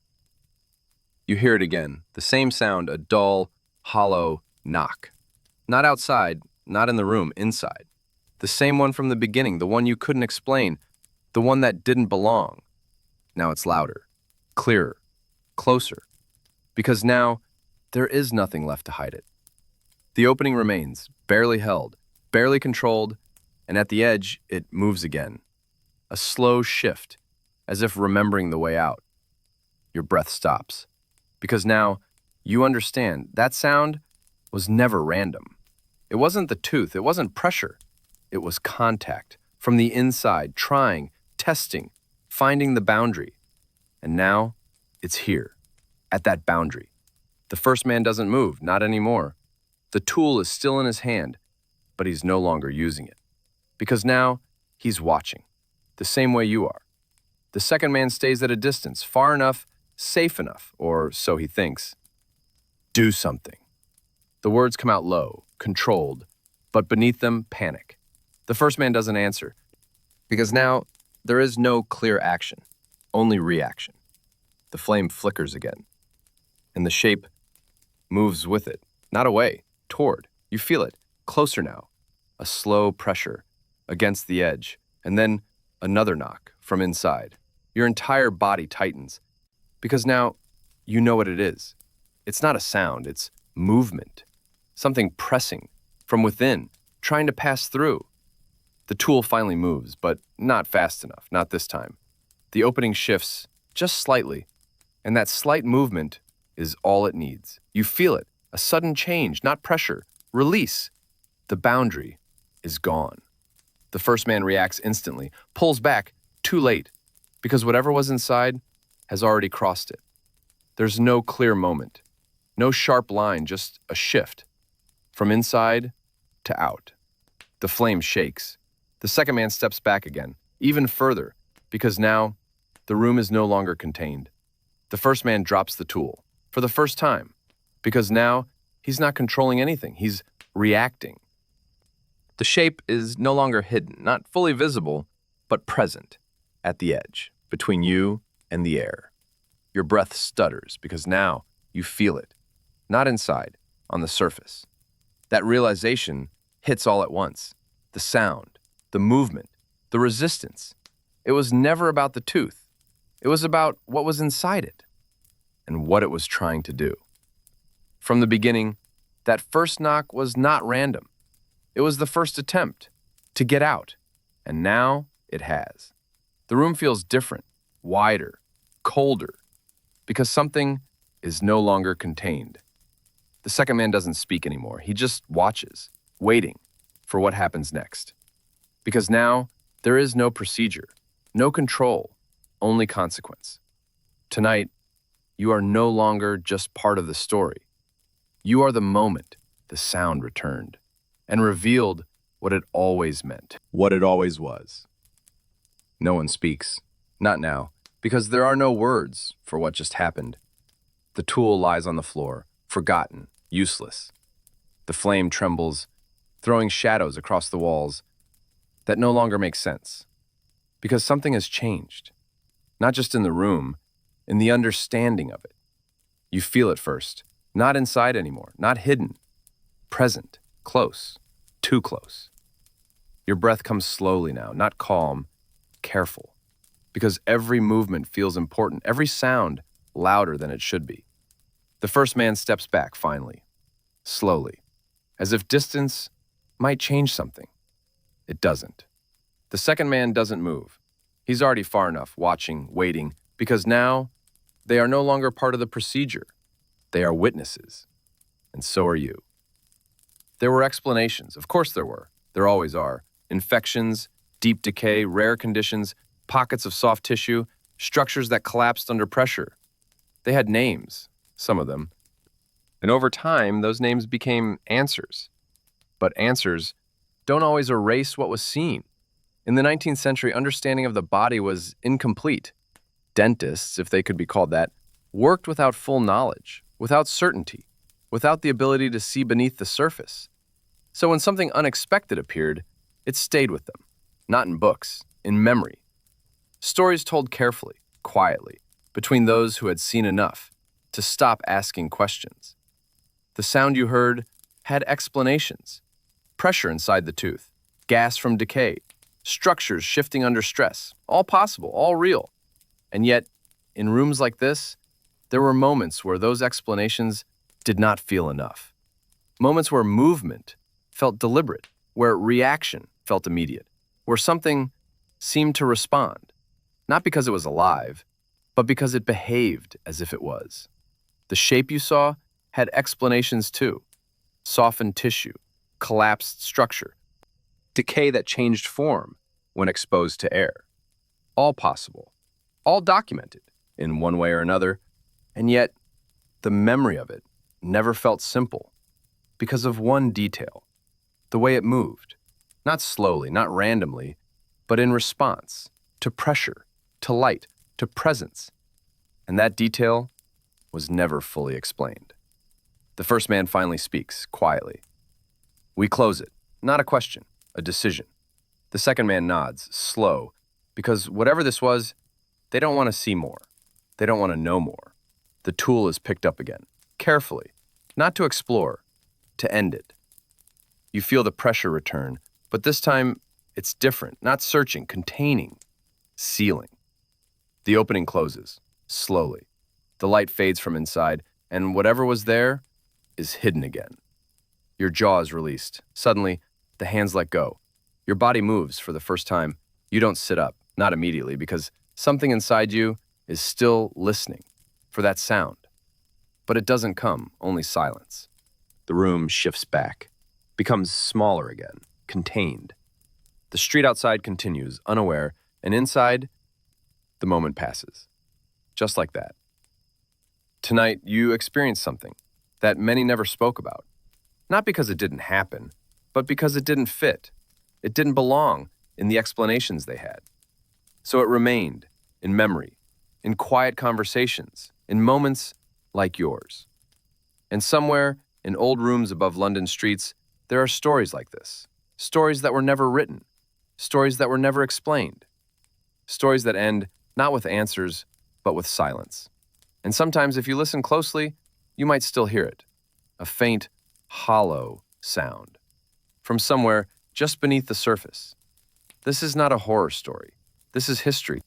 S1: You hear it again, the same sound, a dull, hollow knock. Not outside, not in the room, inside. The same one from the beginning, the one you couldn't explain, the one that didn't belong. Now it's louder, clearer, closer, because now there is nothing left to hide it. The opening remains, barely held, barely controlled, and at the edge, it moves again. A slow shift, as if remembering the way out. Your breath stops, because now you understand that sound was never random. It wasn't the tooth, it wasn't pressure. It was contact, from the inside, trying, testing, finding the boundary. And now, it's here, at that boundary. The first man doesn't move, not anymore. The tool is still in his hand, but he's no longer using it. Because now, he's watching, the same way you are. The second man stays at a distance, far enough, safe enough, or so he thinks. Do something. The words come out low, controlled, but beneath them, panic. The first man doesn't answer, because now there is no clear action, only reaction. The flame flickers again, and the shape moves with it, not away, toward. You feel it, closer now. A slow pressure against the edge, and then another knock from inside. Your entire body tightens, because now you know what it is. It's not a sound, it's movement. Something pressing from within, trying to pass through. The tool finally moves, but not fast enough, not this time. The opening shifts just slightly, and that slight movement is all it needs. You feel it, a sudden change, not pressure, release. The boundary is gone. The first man reacts instantly, pulls back, too late, because whatever was inside has already crossed it. There's no clear moment, no sharp line, just a shift, from inside to out. The flame shakes. The second man steps back again, even further, because now the room is no longer contained. The first man drops the tool, for the first time, because now he's not controlling anything, he's reacting. The shape is no longer hidden, not fully visible, but present, at the edge, between you and the air. Your breath stutters, because now you feel it, not inside, on the surface. That realization hits all at once. The sound, the movement, the resistance. It was never about the tooth. It was about what was inside it and what it was trying to do. From the beginning, that first knock was not random. It was the first attempt to get out, and now it has. The room feels different, wider, colder, because something is no longer contained. The second man doesn't speak anymore. He just watches, waiting for what happens next. Because now there is no procedure, no control, only consequence. Tonight, you are no longer just part of the story. You are the moment the sound returned and revealed what it always meant, what it always was. No one speaks, not now, because there are no words for what just happened. The tool lies on the floor, forgotten, useless. The flame trembles, throwing shadows across the walls that no longer make sense, because something has changed, not just in the room, in the understanding of it. You feel it first, not inside anymore, not hidden, present, close, too close. Your breath comes slowly now, not calm, careful, because every movement feels important, every sound louder than it should be. The first man steps back finally, slowly, as if distance might change something. It doesn't. The second man doesn't move. He's already far enough, watching, waiting, because now they are no longer part of the procedure. They are witnesses, and so are you. There were explanations. Of course there were. There always are. Infections, deep decay, rare conditions, pockets of soft tissue, structures that collapsed under pressure. They had names, some of them. And over time, those names became answers. But answers don't always erase what was seen. In the 19th century, understanding of the body was incomplete. Dentists, if they could be called that, worked without full knowledge, without certainty, without the ability to see beneath the surface. So when something unexpected appeared, it stayed with them, not in books, in memory. Stories told carefully, quietly, between those who had seen enough to stop asking questions. The sound you heard had explanations. Pressure inside the tooth, gas from decay, structures shifting under stress, all possible, all real. And yet, in rooms like this, there were moments where those explanations did not feel enough. Moments where movement felt deliberate, where reaction felt immediate, where something seemed to respond, not because it was alive, but because it behaved as if it was. The shape you saw had explanations too. Softened tissue, collapsed structure, decay that changed form when exposed to air. All possible, all documented in one way or another, and yet the memory of it never felt simple because of one detail, the way it moved, not slowly, not randomly, but in response to pressure, to light, to presence. And that detail was never fully explained. The first man finally speaks, quietly. We close it. Not a question, a decision. The second man nods, slow, because whatever this was, they don't want to see more. They don't want to know more. The tool is picked up again, carefully, not to explore, to end it. You feel the pressure return, but this time it's different, not searching, containing, sealing. The opening closes, slowly. The light fades from inside, and whatever was there is hidden again. Your jaw is released. Suddenly, the hands let go. Your body moves for the first time. You don't sit up, not immediately, because something inside you is still listening for that sound. But it doesn't come, only silence. The room shifts back, becomes smaller again, contained. The street outside continues, unaware, and inside, the moment passes. Just like that. Tonight, you experienced something that many never spoke about. Not because it didn't happen, but because it didn't fit. It didn't belong in the explanations they had. So it remained in memory, in quiet conversations, in moments like yours. And somewhere in old rooms above London streets, there are stories like this. Stories that were never written. Stories that were never explained. Stories that end not with answers, but with silence. And sometimes if you listen closely, you might still hear it. A faint, hollow sound from somewhere just beneath the surface. This is not a horror story. This is history.